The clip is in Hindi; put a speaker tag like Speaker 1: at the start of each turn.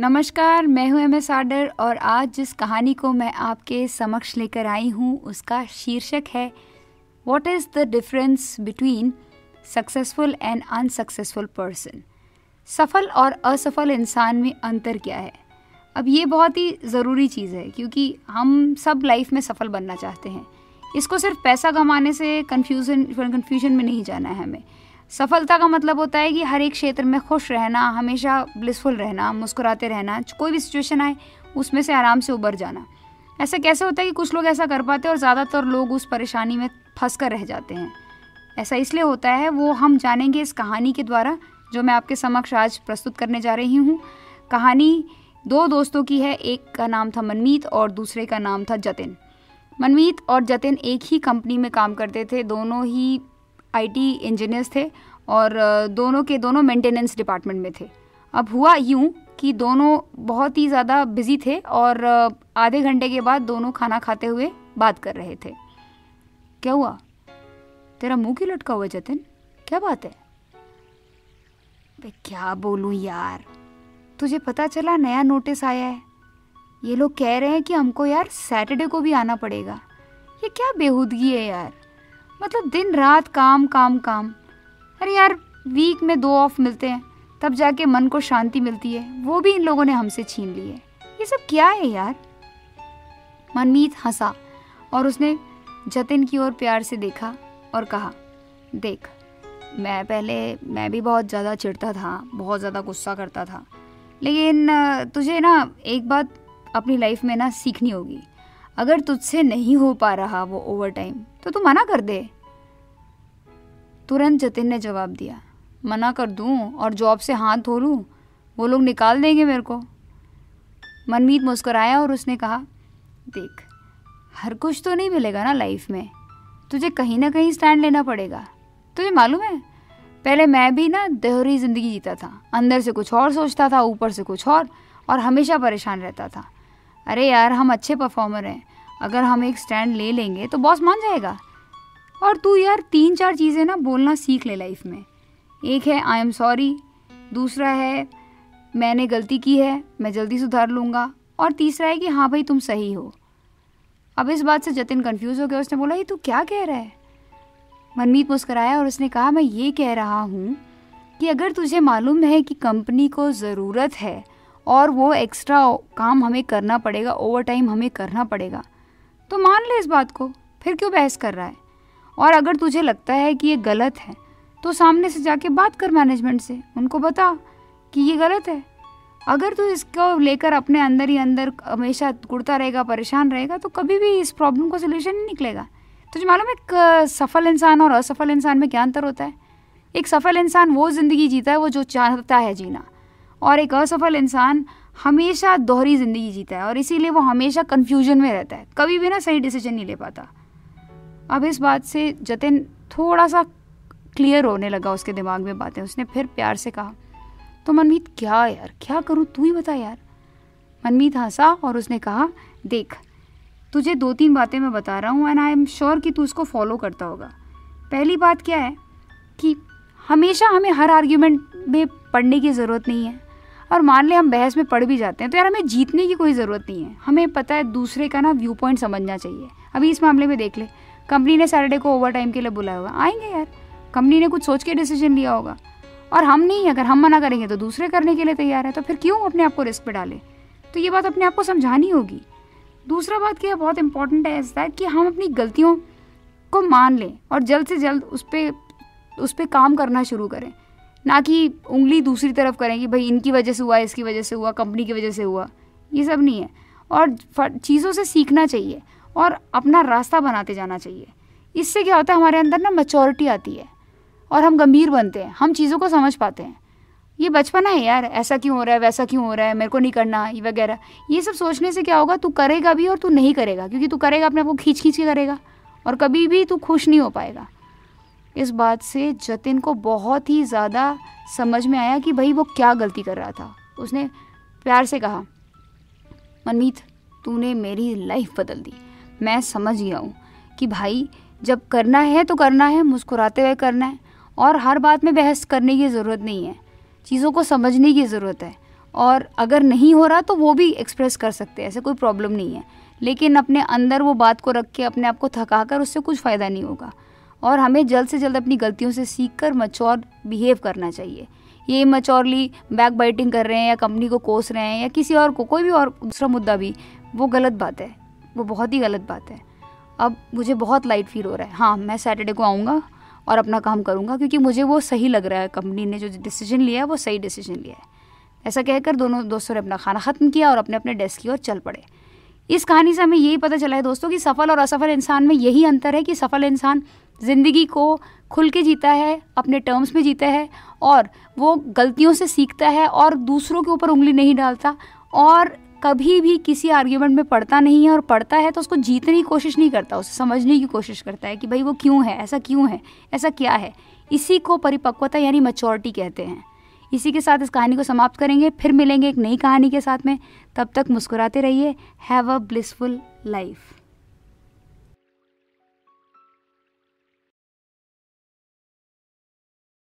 Speaker 1: नमस्कार, मैं हूं एम एस आडर और आज जिस कहानी को मैं आपके समक्ष लेकर आई हूं उसका शीर्षक है what is the difference between successful and unsuccessful person. सफल और असफल इंसान में अंतर क्या है। अब ये बहुत ही ज़रूरी चीज़ है क्योंकि हम सब लाइफ में सफल बनना चाहते हैं। इसको सिर्फ पैसा कमाने से कन्फ्यूजन में नहीं जाना है हमें। सफलता का मतलब होता है कि हर एक क्षेत्र में खुश रहना, हमेशा ब्लिसफुल रहना, मुस्कुराते रहना, कोई भी सिचुएशन आए उसमें से आराम से उबर जाना। ऐसा कैसे होता है कि कुछ लोग ऐसा कर पाते हैं और ज़्यादातर लोग उस परेशानी में फंस कर रह जाते हैं। ऐसा इसलिए होता है, वो हम जानेंगे इस कहानी के द्वारा जो मैं आपके समक्ष आज प्रस्तुत करने जा रही हूँ। कहानी दो दोस्तों की है, एक का नाम था मनमीत और दूसरे का नाम था जतिन। मनमीत और जतिन एक ही कंपनी में काम करते थे, दोनों ही आईटी इंजीनियर्स थे और दोनों मेंटेनेंस डिपार्टमेंट में थे। अब हुआ यूं कि दोनों बहुत ही ज़्यादा बिजी थे और आधे घंटे के बाद दोनों खाना खाते हुए बात कर रहे थे। क्या हुआ? तेरा मुंह क्यों लटका हुआ जतिन? क्या बात है? क्या बोलूं यार, तुझे पता चला नया नोटिस आया है। ये लोग कह रहे हैं कि हमको यार सैटरडे को भी आना पड़ेगा। ये क्या बेहूदगी है यार, मतलब दिन रात काम काम काम। अरे यार, वीक में 2 ऑफ मिलते हैं तब जाके मन को शांति मिलती है, वो भी इन लोगों ने हमसे छीन ली है। ये सब क्या है यार? मनमीत हंसा और उसने जतिन की ओर प्यार से देखा और कहा, देख, मैं भी बहुत ज़्यादा चिढ़ता था, बहुत ज़्यादा गुस्सा करता था, लेकिन तुझे ना एक बात अपनी लाइफ में ना सीखनी होगी। अगर तुझसे नहीं हो पा रहा वो ओवर टाइम तो तू मना कर दे। तुरंत जतिन ने जवाब दिया, मना कर दूं और जॉब से हाथ धो लूं? वो लोग निकाल देंगे मेरे को। मनमीत मुस्कुराया और उसने कहा, देख, हर कुछ तो नहीं मिलेगा ना लाइफ में, तुझे कहीं ना कहीं स्टैंड लेना पड़ेगा। तुझे मालूम है, पहले मैं भी ना दोहरी ज़िंदगी जीता था, अंदर से कुछ और सोचता था, ऊपर से कुछ और हमेशा परेशान रहता था। अरे यार, हम अच्छे परफॉर्मर हैं, अगर हम एक स्टैंड ले लेंगे तो बॉस मान जाएगा। और तू यार 3-4 चीज़ें ना बोलना सीख ले लाइफ में। एक है आई एम सॉरी, दूसरा है मैंने गलती की है, मैं जल्दी सुधार लूँगा, और तीसरा है कि हाँ भाई तुम सही हो। अब इस बात से जतिन कंफ्यूज हो गया। उसने बोला, ये तू क्या कह रहा है? मनमीत मुस्कुराया और उसने कहा, मैं ये कह रहा हूँ कि अगर तुझे मालूम है कि कंपनी को ज़रूरत है और वो एक्स्ट्रा काम हमें करना पड़ेगा, ओवर टाइम हमें करना पड़ेगा, तो मान ले इस बात को, फिर क्यों बहस कर रहा है? और अगर तुझे लगता है कि ये गलत है तो सामने से जाके बात कर मैनेजमेंट से, उनको बता कि ये गलत है। अगर तू इसको लेकर अपने अंदर ही अंदर हमेशा कुड़ता रहेगा, परेशान रहेगा, तो कभी भी इस प्रॉब्लम का सोल्यूशन नहीं निकलेगा। तुझे मालूम है एक सफल इंसान और असफल इंसान में क्या अंतर होता है? एक सफल इंसान वो ज़िंदगी जीता है वो जो चाहता है जीना, और एक असफल इंसान हमेशा दोहरी ज़िंदगी जीता है और इसीलिए वो हमेशा कन्फ्यूजन में रहता है, कभी भी ना सही डिसीजन नहीं ले पाता। अब इस बात से जतिन थोड़ा सा क्लियर होने लगा उसके दिमाग में बातें। उसने फिर प्यार से कहा, तो मनमीत क्या यार, क्या करूँ, तू ही बता यार। मनमीत हंसा और उसने कहा, देख, तुझे 2-3 बातें मैं बता रहा हूँ एंड आई एम श्योर कि तू उसको फॉलो करता होगा। पहली बात क्या है कि हमेशा हमें हर आर्ग्यूमेंट में पढ़ने की ज़रूरत नहीं है, और मान ले हम बहस में पढ़ भी जाते हैं तो यार हमें जीतने की कोई ज़रूरत नहीं है। हमें पता है दूसरे का ना व्यू पॉइंट समझना चाहिए। अभी इस मामले में देख ले, कंपनी ने सैटरडे को ओवर टाइम के लिए बुलाया होगा, आएंगे यार, कंपनी ने कुछ सोच के डिसीजन लिया होगा, और हम नहीं, अगर हम मना करेंगे तो दूसरे करने के लिए तैयार है, तो फिर क्यों अपने आप को रिस्क पे डालें? तो ये बात अपने आप को समझानी होगी। दूसरा बात क्या बहुत इंपॉर्टेंट है इस दैट कि हम अपनी गलतियों को मान लें और जल्द से जल्द उस पर काम करना शुरू करें, ना कि उंगली दूसरी तरफ करें कि भाई इनकी वजह से हुआ, इसकी वजह से हुआ, कंपनी की वजह से हुआ। ये सब नहीं है, और चीज़ों से सीखना चाहिए और अपना रास्ता बनाते जाना चाहिए। इससे क्या होता है, हमारे अंदर ना मैच्योरिटी आती है और हम गंभीर बनते हैं, हम चीज़ों को समझ पाते हैं। ये बचपना है यार, ऐसा क्यों हो रहा है, वैसा क्यों हो रहा है, मेरे को नहीं करना, ये वगैरह, ये सब सोचने से क्या होगा, तू करेगा भी और तू नहीं करेगा, क्योंकि तू करेगा अपने आप को खींच के करेगा और कभी भी तू खुश नहीं हो पाएगा। इस बात से जतिन को बहुत ही ज़्यादा समझ में आया कि भाई वो क्या गलती कर रहा था। उसने प्यार से कहा, मनमीत, तूने मेरी लाइफ बदल दी। मैं समझ गया हूँ कि भाई जब करना है तो करना है, मुस्कुराते हुए करना है, और हर बात में बहस करने की ज़रूरत नहीं है, चीज़ों को समझने की ज़रूरत है। और अगर नहीं हो रहा तो वो भी एक्सप्रेस कर सकते हैं, ऐसे कोई प्रॉब्लम नहीं है। लेकिन अपने अंदर वो बात को रख के अपने आप को थका कर उससे कुछ फ़ायदा नहीं होगा। और हमें जल्द से जल्द अपनी गलतियों से सीख कर मैच्योर बिहेव करना चाहिए। ये मैच्योरली बैक बाइटिंग कर रहे हैं या कंपनी को कोस रहे हैं या किसी और को, कोई भी और दूसरा मुद्दा भी, वो गलत बात है, वो बहुत ही गलत बात है। अब मुझे बहुत लाइट फील हो रहा है, हाँ मैं सैटरडे को आऊँगा और अपना काम करूँगा क्योंकि मुझे वो सही लग रहा है, कंपनी ने जो डिसीजन लिया है वो सही डिसीजन लिया है। ऐसा कहकर दोनों दोस्तों ने अपना खाना ख़त्म किया और अपने अपने डेस्क की ओर चल पड़े। इस कहानी से हमें यही पता चला है दोस्तों कि सफल और असफल इंसान में यही अंतर है कि सफल इंसान ज़िंदगी को खुल के जीता है, अपने टर्म्स में जीता है और वो गलतियों से सीखता है और दूसरों के ऊपर उंगली नहीं डालता और कभी भी किसी आर्ग्यूमेंट में पड़ता नहीं है, और पड़ता है तो उसको जीतने की कोशिश नहीं करता, उसे समझने की कोशिश करता है कि भाई वो क्यों है, ऐसा क्या है। इसी को परिपक्वता यानी मैच्योरिटी कहते हैं। इसी के साथ इस कहानी को समाप्त करेंगे, फिर मिलेंगे एक नई कहानी के साथ में। तब तक मुस्कुराते रहिए। Have a blissful life.